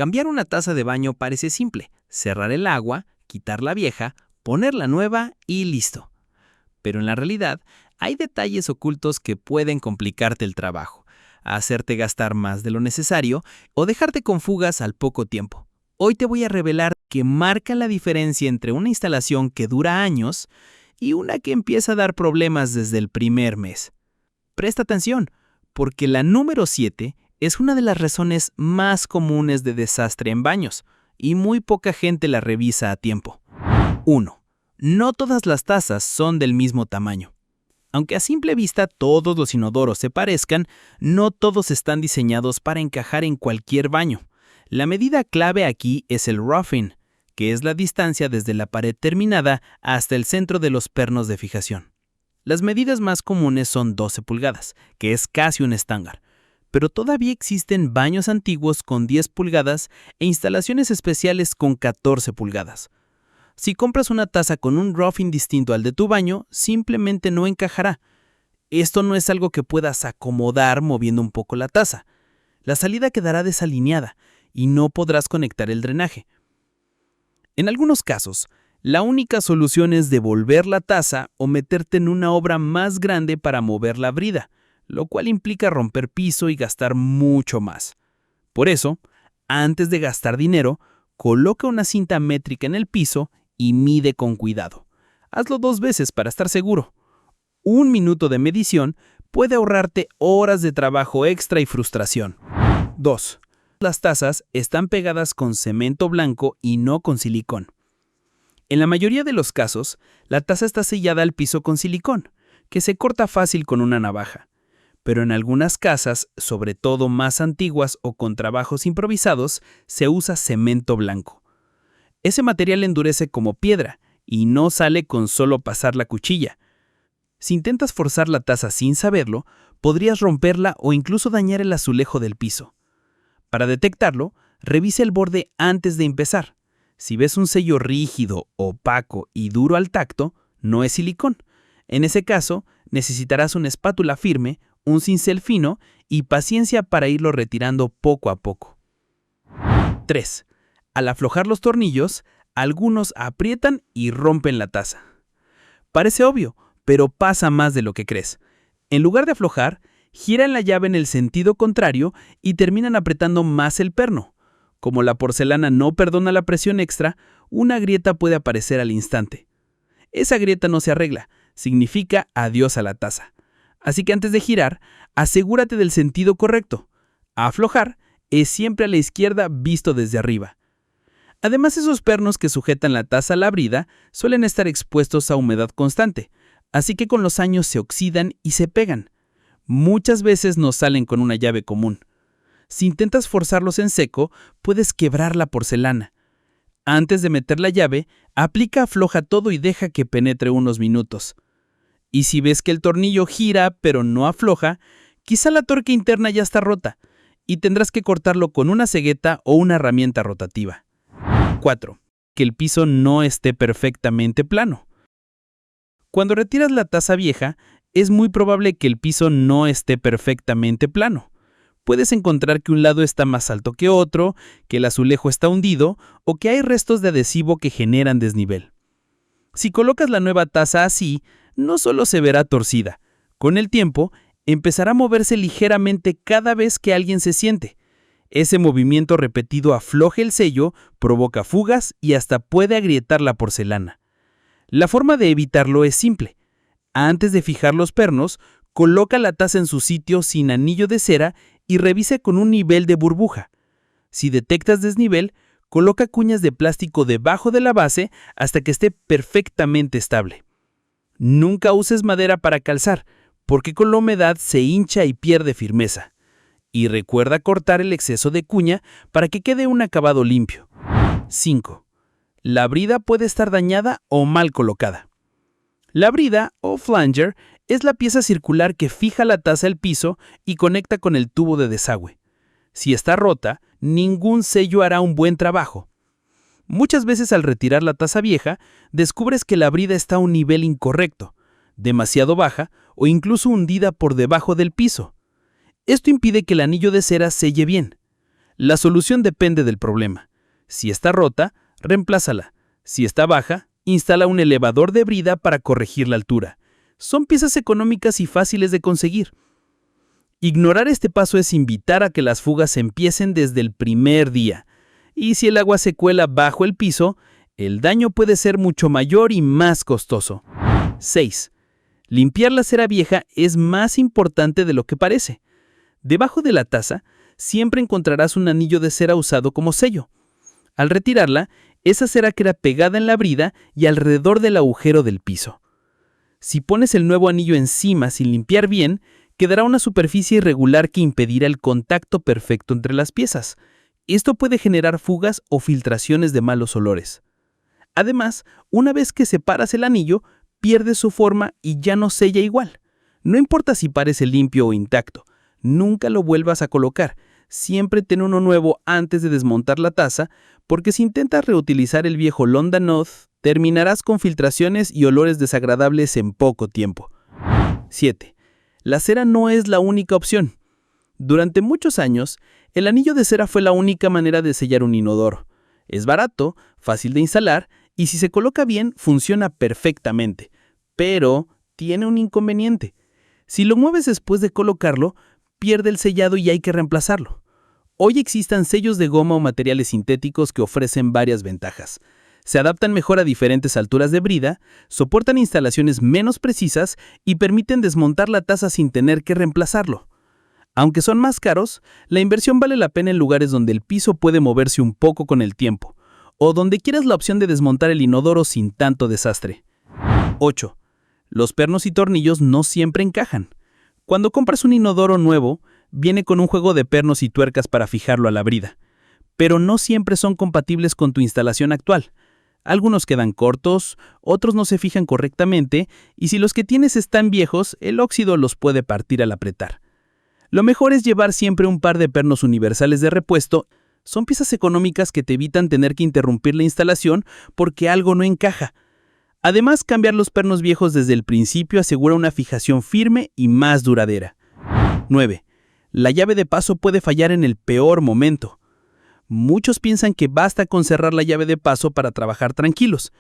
Cambiar una taza de baño parece simple: cerrar el agua, quitar la vieja, poner la nueva y listo. Pero en la realidad, hay detalles ocultos que pueden complicarte el trabajo, hacerte gastar más de lo necesario o dejarte con fugas al poco tiempo. Hoy te voy a revelar que marca la diferencia entre una instalación que dura años y una que empieza a dar problemas desde el primer mes. Presta atención, porque la número 7 es una de las razones más comunes de desastre en baños, y muy poca gente la revisa a tiempo. 1. No todas las tazas son del mismo tamaño. Aunque a simple vista todos los inodoros se parezcan, no todos están diseñados para encajar en cualquier baño. La medida clave aquí es el roughing, que es la distancia desde la pared terminada hasta el centro de los pernos de fijación. Las medidas más comunes son 12 pulgadas, que es casi un estándar, pero todavía existen baños antiguos con 10 pulgadas e instalaciones especiales con 14 pulgadas. Si compras una taza con un roughing distinto al de tu baño, simplemente no encajará. Esto no es algo que puedas acomodar moviendo un poco la taza. La salida quedará desalineada y no podrás conectar el drenaje. En algunos casos, la única solución es devolver la taza o meterte en una obra más grande para mover la brida, lo cual implica romper piso y gastar mucho más. Por eso, antes de gastar dinero, coloca una cinta métrica en el piso y mide con cuidado. Hazlo 2 veces para estar seguro. 1 minuto de medición puede ahorrarte horas de trabajo extra y frustración. 2. Las tazas están pegadas con cemento blanco y no con silicón. En la mayoría de los casos, la taza está sellada al piso con silicón, que se corta fácil con una navaja. Pero en algunas casas, sobre todo más antiguas o con trabajos improvisados, se usa cemento blanco. Ese material endurece como piedra y no sale con solo pasar la cuchilla. Si intentas forzar la taza sin saberlo, podrías romperla o incluso dañar el azulejo del piso. Para detectarlo, revisa el borde antes de empezar. Si ves un sello rígido, opaco y duro al tacto, no es silicón. En ese caso, necesitarás una espátula firme, un cincel fino y paciencia para irlo retirando poco a poco. 3. Al aflojar los tornillos, algunos aprietan y rompen la taza. Parece obvio, pero pasa más de lo que crees. En lugar de aflojar, giran la llave en el sentido contrario y terminan apretando más el perno. Como la porcelana no perdona la presión extra, una grieta puede aparecer al instante. Esa grieta no se arregla, significa adiós a la taza. Así que antes de girar, asegúrate del sentido correcto. Aflojar es siempre a la izquierda visto desde arriba. Además, esos pernos que sujetan la taza a la brida suelen estar expuestos a humedad constante, así que con los años se oxidan y se pegan. Muchas veces no salen con una llave común. Si intentas forzarlos en seco, puedes quebrar la porcelana. Antes de meter la llave, afloja todo y deja que penetre unos minutos. Y si ves que el tornillo gira pero no afloja, quizá la tuerca interna ya está rota y tendrás que cortarlo con una cegueta o una herramienta rotativa. 4. Que el piso no esté perfectamente plano. Cuando retiras la taza vieja, es muy probable que el piso no esté perfectamente plano. Puedes encontrar que un lado está más alto que otro, que el azulejo está hundido o que hay restos de adhesivo que generan desnivel. Si colocas la nueva taza así, no solo se verá torcida, con el tiempo empezará a moverse ligeramente cada vez que alguien se siente. Ese movimiento repetido afloja el sello, provoca fugas y hasta puede agrietar la porcelana. La forma de evitarlo es simple. Antes de fijar los pernos, coloca la taza en su sitio sin anillo de cera y revise con un nivel de burbuja. Si detectas desnivel, coloca cuñas de plástico debajo de la base hasta que esté perfectamente estable. Nunca uses madera para calzar, porque con la humedad se hincha y pierde firmeza. Y recuerda cortar el exceso de cuña para que quede un acabado limpio. 5. La brida puede estar dañada o mal colocada. La brida, o flanger, es la pieza circular que fija la taza al piso y conecta con el tubo de desagüe. Si está rota, ningún sello hará un buen trabajo. Muchas veces al retirar la taza vieja, descubres que la brida está a un nivel incorrecto, demasiado baja o incluso hundida por debajo del piso. Esto impide que el anillo de cera selle bien. La solución depende del problema. Si está rota, reemplázala. Si está baja, instala un elevador de brida para corregir la altura. Son piezas económicas y fáciles de conseguir. Ignorar este paso es invitar a que las fugas empiecen desde el primer día. Y si el agua se cuela bajo el piso, el daño puede ser mucho mayor y más costoso. 6. Limpiar la cera vieja es más importante de lo que parece. Debajo de la taza, siempre encontrarás un anillo de cera usado como sello. Al retirarla, esa cera queda pegada en la brida y alrededor del agujero del piso. Si pones el nuevo anillo encima sin limpiar bien, quedará una superficie irregular que impedirá el contacto perfecto entre las piezas. Esto puede generar fugas o filtraciones de malos olores. Además, una vez que separas el anillo, pierde su forma y ya no sella igual. No importa si parece limpio o intacto, nunca lo vuelvas a colocar. Siempre ten uno nuevo antes de desmontar la taza, porque si intentas reutilizar el viejo London Oath, terminarás con filtraciones y olores desagradables en poco tiempo. 7. La cera no es la única opción. Durante muchos años, el anillo de cera fue la única manera de sellar un inodoro. Es barato, fácil de instalar y si se coloca bien, funciona perfectamente. Pero tiene un inconveniente. Si lo mueves después de colocarlo, pierde el sellado y hay que reemplazarlo. Hoy existen sellos de goma o materiales sintéticos que ofrecen varias ventajas. Se adaptan mejor a diferentes alturas de brida, soportan instalaciones menos precisas y permiten desmontar la taza sin tener que reemplazarlo. Aunque son más caros, la inversión vale la pena en lugares donde el piso puede moverse un poco con el tiempo, o donde quieras la opción de desmontar el inodoro sin tanto desastre. 8. Los pernos y tornillos no siempre encajan. Cuando compras un inodoro nuevo, viene con un juego de pernos y tuercas para fijarlo a la brida, pero no siempre son compatibles con tu instalación actual. Algunos quedan cortos, otros no se fijan correctamente, y si los que tienes están viejos, el óxido los puede partir al apretar. Lo mejor es llevar siempre un par de pernos universales de repuesto. Son piezas económicas que te evitan tener que interrumpir la instalación porque algo no encaja. Además, cambiar los pernos viejos desde el principio asegura una fijación firme y más duradera. 9. La llave de paso puede fallar en el peor momento. Muchos piensan que basta con cerrar la llave de paso para trabajar tranquilos,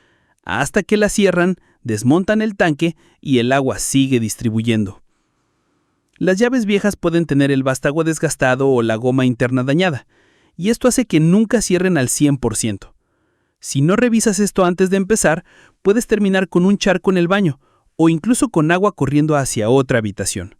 hasta que la cierran, desmontan el tanque y el agua sigue distribuyendo. Las llaves viejas pueden tener el vástago desgastado o la goma interna dañada, y esto hace que nunca cierren al 100%. Si no revisas esto antes de empezar, puedes terminar con un charco en el baño, o incluso con agua corriendo hacia otra habitación.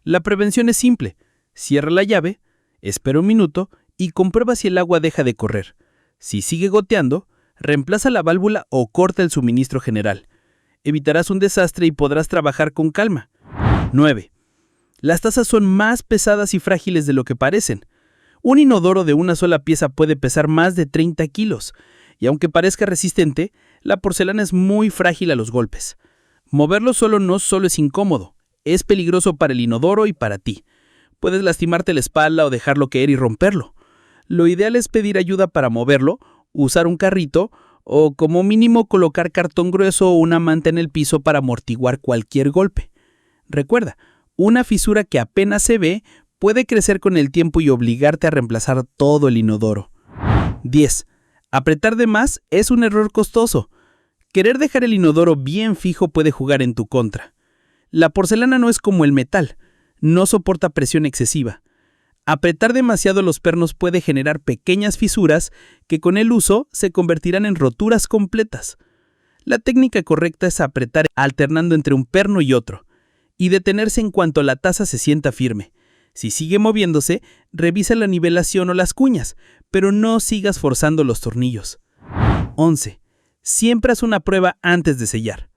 La prevención es simple: cierra la llave, espera un minuto y comprueba si el agua deja de correr. Si sigue goteando, reemplaza la válvula o corta el suministro general. Evitarás un desastre y podrás trabajar con calma. 9. Las tazas son más pesadas y frágiles de lo que parecen. Un inodoro de una sola pieza puede pesar más de 30 kilos, y aunque parezca resistente, la porcelana es muy frágil a los golpes. Moverlo no solo es incómodo, es peligroso para el inodoro y para ti. Puedes lastimarte la espalda o dejarlo caer y romperlo. Lo ideal es pedir ayuda para moverlo, usar un carrito o como mínimo colocar cartón grueso o una manta en el piso para amortiguar cualquier golpe. Recuerda, una fisura que apenas se ve puede crecer con el tiempo y obligarte a reemplazar todo el inodoro. 10. Apretar de más es un error costoso. Querer dejar el inodoro bien fijo puede jugar en tu contra. La porcelana no es como el metal, no soporta presión excesiva. Apretar demasiado los pernos puede generar pequeñas fisuras que con el uso se convertirán en roturas completas. La técnica correcta es apretar alternando entre un perno y otro, y detenerse en cuanto la taza se sienta firme. Si sigue moviéndose, revisa la nivelación o las cuñas, pero no sigas forzando los tornillos. 11. Siempre haz una prueba antes de sellar.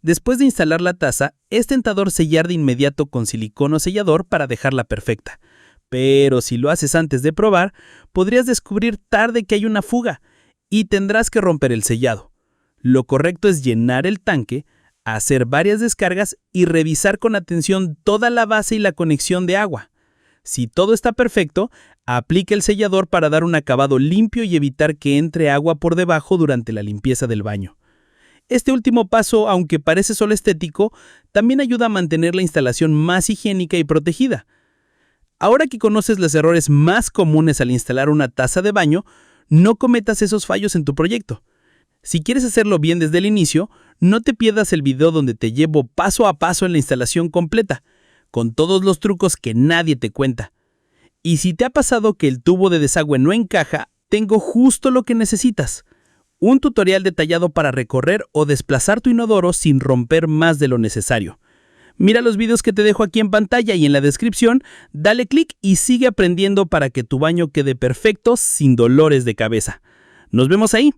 Después de instalar la taza, es tentador sellar de inmediato con silicón o sellador para dejarla perfecta. Pero si lo haces antes de probar, podrías descubrir tarde que hay una fuga y tendrás que romper el sellado. Lo correcto es llenar el tanque, hacer varias descargas y revisar con atención toda la base y la conexión de agua. Si todo está perfecto, aplica el sellador para dar un acabado limpio y evitar que entre agua por debajo durante la limpieza del baño. Este último paso, aunque parece solo estético, también ayuda a mantener la instalación más higiénica y protegida. Ahora que conoces los errores más comunes al instalar una taza de baño, no cometas esos fallos en tu proyecto. Si quieres hacerlo bien desde el inicio, no te pierdas el video donde te llevo paso a paso en la instalación completa, con todos los trucos que nadie te cuenta. Y si te ha pasado que el tubo de desagüe no encaja, tengo justo lo que necesitas. Un tutorial detallado para recorrer o desplazar tu inodoro sin romper más de lo necesario. Mira los videos que te dejo aquí en pantalla y en la descripción, dale clic y sigue aprendiendo para que tu baño quede perfecto sin dolores de cabeza. Nos vemos ahí.